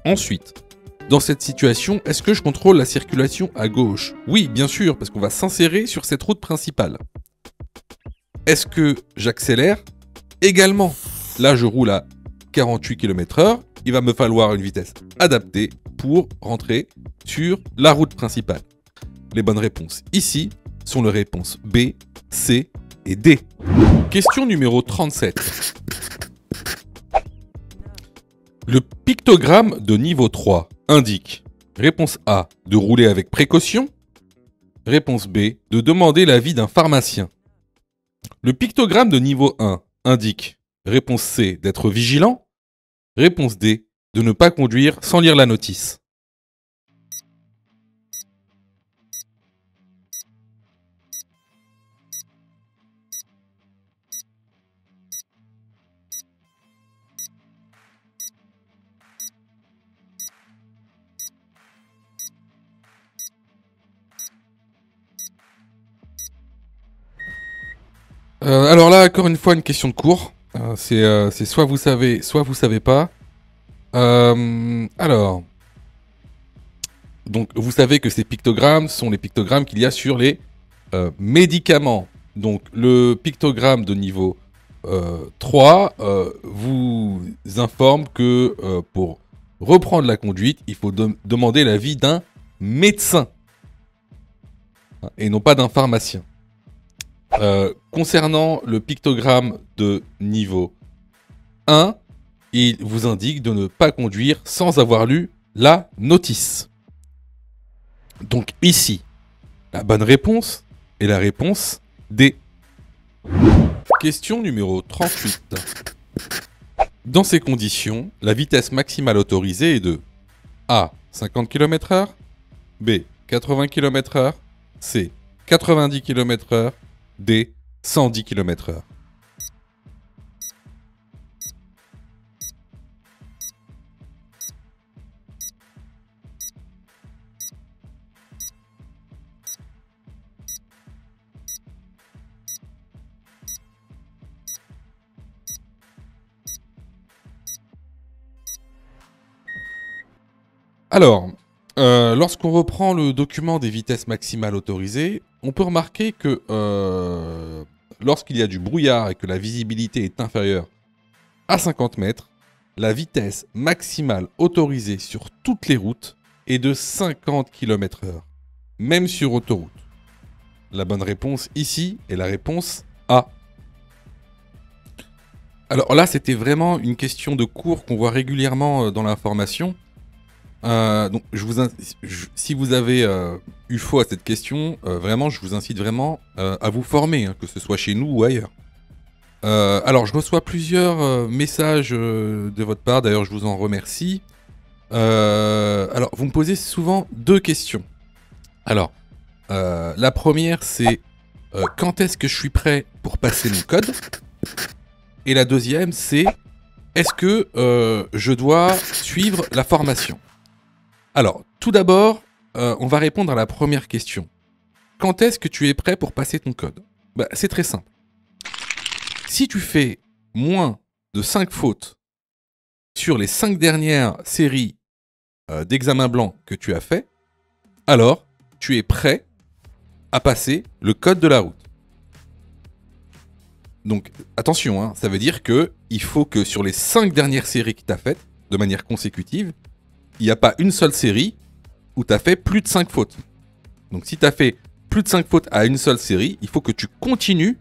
Ensuite, dans cette situation, est-ce que je contrôle la circulation à gauche? Oui, bien sûr, parce qu'on va s'insérer sur cette route principale. Est-ce que j'accélère? Également. Là, je roule à 48 km/h. Il va me falloir une vitesse adaptée pour rentrer sur la route principale. Les bonnes réponses ici sont les réponses B, C et D. Question numéro 37. Le pictogramme de niveau 3 indique réponse A, de rouler avec précaution. Réponse B, de demander l'avis d'un pharmacien. Le pictogramme de niveau 1 indique réponse C, d'être vigilant. Réponse D, de ne pas conduire sans lire la notice. Alors là, encore une fois, une question de cours. C'est soit vous savez, soit vous savez pas. Alors, donc vous savez que ces pictogrammes sont les pictogrammes qu'il y a sur les médicaments. Donc le pictogramme de niveau 3 vous informe que pour reprendre la conduite, il faut demander l'avis d'un médecin et non pas d'un pharmacien. Concernant le pictogramme de niveau 1, il vous indique de ne pas conduire sans avoir lu la notice. Donc ici, la bonne réponse est la réponse D. Question numéro 38. Dans ces conditions, la vitesse maximale autorisée est de A. 50 km/h, B. 80 km/h, C. 90 km/h, D. 110 km/h. Alors, lorsqu'on reprend le document des vitesses maximales autorisées, on peut remarquer que lorsqu'il y a du brouillard et que la visibilité est inférieure à 50 mètres, la vitesse maximale autorisée sur toutes les routes est de 50 km/h, même sur autoroute. La bonne réponse ici est la réponse A. Alors là, c'était vraiment une question de cours qu'on voit régulièrement dans la formation. Donc, si vous avez eu faux à cette question, vraiment, je vous incite vraiment à vous former, hein, que ce soit chez nous ou ailleurs. Alors, je reçois plusieurs messages de votre part, d'ailleurs, je vous en remercie. Alors, vous me posez souvent deux questions. Alors, la première, c'est quand est-ce que je suis prêt pour passer mon code? Et la deuxième, c'est est-ce que je dois suivre la formation? Alors, tout d'abord, on va répondre à la première question. Quand est-ce que tu es prêt pour passer ton code? Bah, c'est très simple. Si tu fais moins de 5 fautes sur les 5 dernières séries d'examens blancs que tu as fait, alors tu es prêt à passer le code de la route. Donc attention, hein, ça veut dire qu'il faut que sur les 5 dernières séries que tu as faites, de manière consécutive, il n'y a pas une seule série où tu as fait plus de 5 fautes. Donc si tu as fait plus de 5 fautes à une seule série, il faut que tu continues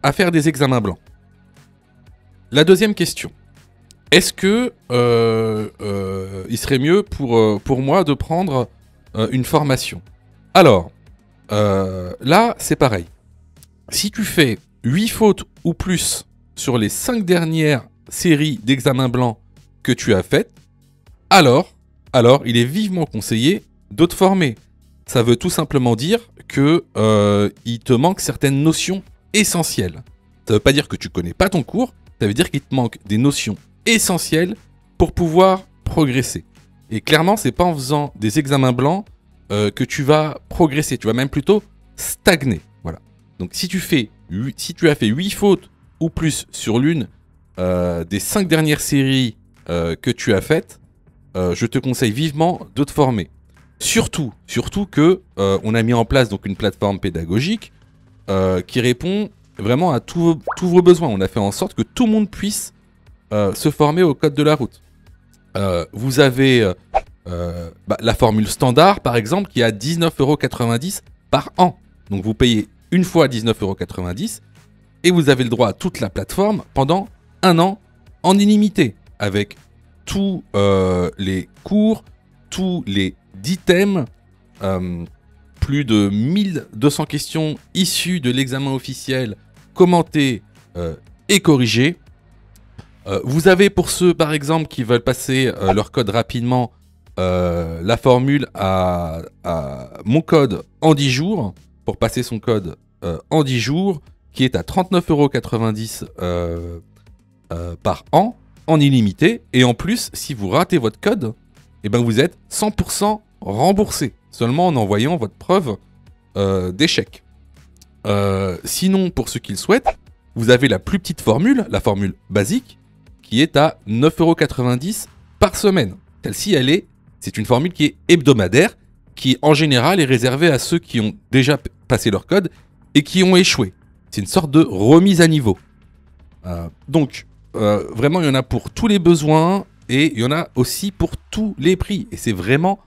à faire des examens blancs. La deuxième question. Est-ce que il serait mieux pour moi de prendre une formation? Alors, là, c'est pareil. Si tu fais 8 fautes ou plus sur les 5 dernières séries d'examens blancs que tu as faites, alors il est vivement conseillé de te former. Ça veut tout simplement dire que il te manque certaines notions essentielles. Ça veut pas dire que tu connais pas ton cours, ça veut dire qu'il te manque des notions essentielles pour pouvoir progresser. Et clairement, c'est pas en faisant des examens blancs que tu vas progresser, tu vas même plutôt stagner. Voilà. Donc si tu as fait 8 fautes ou plus sur l'une des 5 dernières séries que tu as faites, je te conseille vivement de te former. Surtout que on a mis en place donc une plateforme pédagogique qui répond vraiment à tous vos besoins. On a fait en sorte que tout le monde puisse se former au code de la route. Vous avez la formule standard, par exemple, qui est à 19,90 € par an. Donc vous payez une fois 19,90 € et vous avez le droit à toute la plateforme pendant 1 an en illimité, avec tous les cours, tous les 10 thèmes, plus de 1200 questions issues de l'examen officiel, commentées et corrigées. Vous avez pour ceux par exemple qui veulent passer leur code rapidement la formule à mon code en 10 jours pour passer son code en 10 jours qui est à 39,90 € par an en illimité, et en plus si vous ratez votre code, eh ben, vous êtes 100% remboursé seulement en envoyant votre preuve d'échec. Sinon, pour ceux qui le souhaitent, vous avez la plus petite formule, la formule basique, qui est à 9,90 € par semaine. Celle-ci, c'est une formule qui est hebdomadaire, qui en général est réservée à ceux qui ont déjà passé leur code et qui ont échoué. C'est une sorte de remise à niveau. Donc, vraiment, il y en a pour tous les besoins et il y en a aussi pour tous les prix. Et c'est vraiment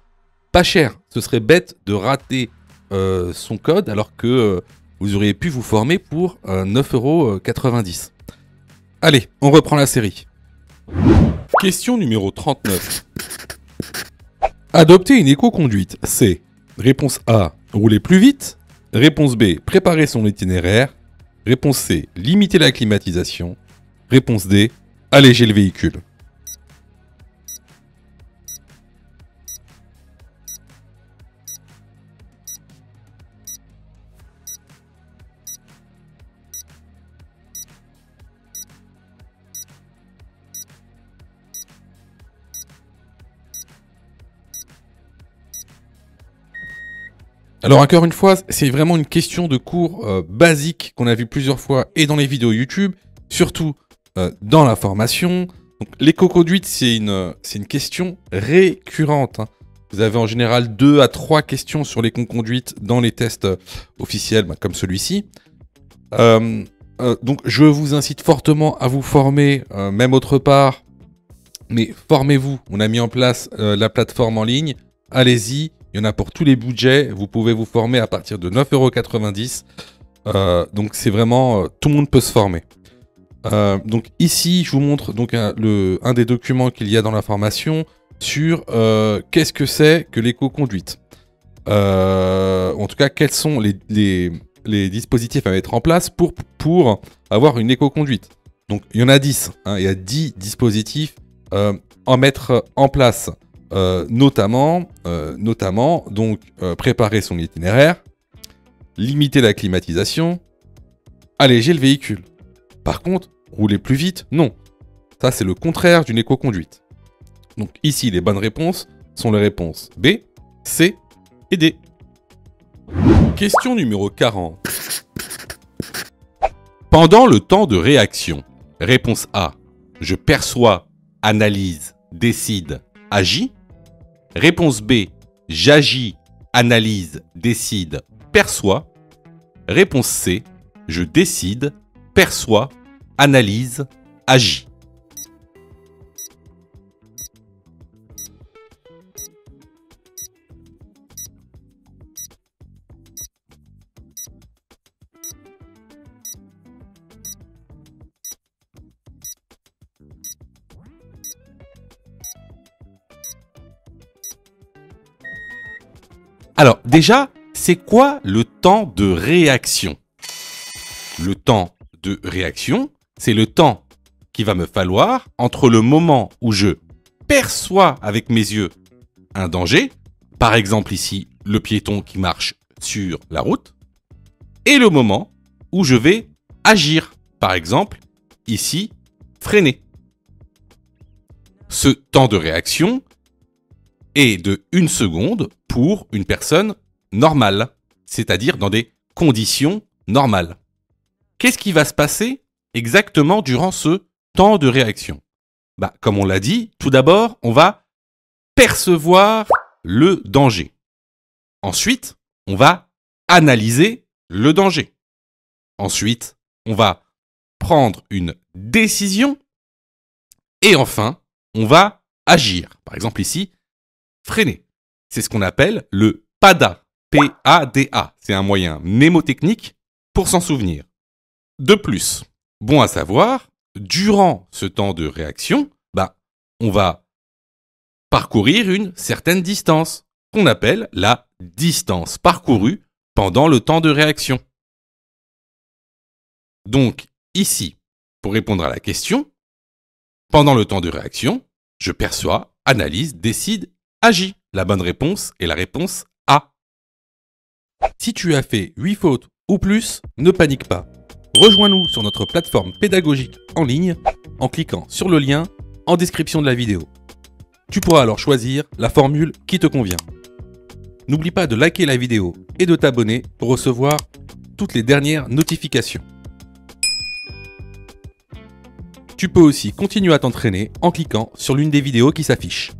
pas cher. Ce serait bête de rater son code alors que vous auriez pu vous former pour 9,90 €. Allez, on reprend la série. Question numéro 39. Adopter une éco-conduite, c'est réponse A, rouler plus vite. Réponse B, préparer son itinéraire. Réponse C, limiter la climatisation. Réponse D, alléger le véhicule. Alors encore une fois, c'est vraiment une question de cours basique qu'on a vu plusieurs fois et dans les vidéos YouTube, surtout dans la formation. L'éco-conduite, c'est une question récurrente. Hein. Vous avez en général 2 à 3 questions sur l'éco-conduite dans les tests officiels, comme celui-ci. Donc je vous incite fortement à vous former, même autre part. Mais formez-vous, on a mis en place la plateforme en ligne, allez-y. Il y en a pour tous les budgets. Vous pouvez vous former à partir de 9,90 €. Donc c'est vraiment... tout le monde peut se former. Donc ici, je vous montre donc, un des documents qu'il y a dans la formation sur qu'est-ce que c'est que l'éco-conduite. En tout cas, quels sont les dispositifs à mettre en place pour avoir une éco-conduite. Donc il y en a 10. Hein, il y a 10 dispositifs à mettre en place. Notamment donc préparer son itinéraire, limiter la climatisation, alléger le véhicule. Par contre, rouler plus vite, non. Ça, c'est le contraire d'une éco-conduite. Donc ici, les bonnes réponses sont les réponses B, C et D. Question numéro 40. Pendant le temps de réaction, réponse A, je perçois, analyse, décide, agis. Réponse B, j'agis, analyse, décide, perçois. Réponse C, je décide, perçois, analyse, agis. Alors déjà, c'est quoi le temps de réaction? Le temps de réaction, c'est le temps qu'il va me falloir entre le moment où je perçois avec mes yeux un danger, par exemple ici le piéton qui marche sur la route, et le moment où je vais agir, par exemple ici freiner. Ce temps de réaction est de 1 seconde pour une personne normale, c'est-à-dire dans des conditions normales. Qu'est-ce qui va se passer exactement durant ce temps de réaction? Comme on l'a dit, tout d'abord, on va percevoir le danger. Ensuite, on va analyser le danger. Ensuite, on va prendre une décision. Et enfin, on va agir. Par exemple ici, freiner. C'est ce qu'on appelle le PADA. P-A-D-A. C'est un moyen mnémotechnique pour s'en souvenir. De plus, bon à savoir, durant ce temps de réaction, on va parcourir une certaine distance, qu'on appelle la distance parcourue pendant le temps de réaction. Donc, ici, pour répondre à la question, pendant le temps de réaction, je perçois, analyse, décide, agis. La bonne réponse est la réponse A. Si tu as fait 8 fautes ou plus, ne panique pas. Rejoins-nous sur notre plateforme pédagogique en ligne en cliquant sur le lien en description de la vidéo. Tu pourras alors choisir la formule qui te convient. N'oublie pas de liker la vidéo et de t'abonner pour recevoir toutes les dernières notifications. Tu peux aussi continuer à t'entraîner en cliquant sur l'une des vidéos qui s'affichent.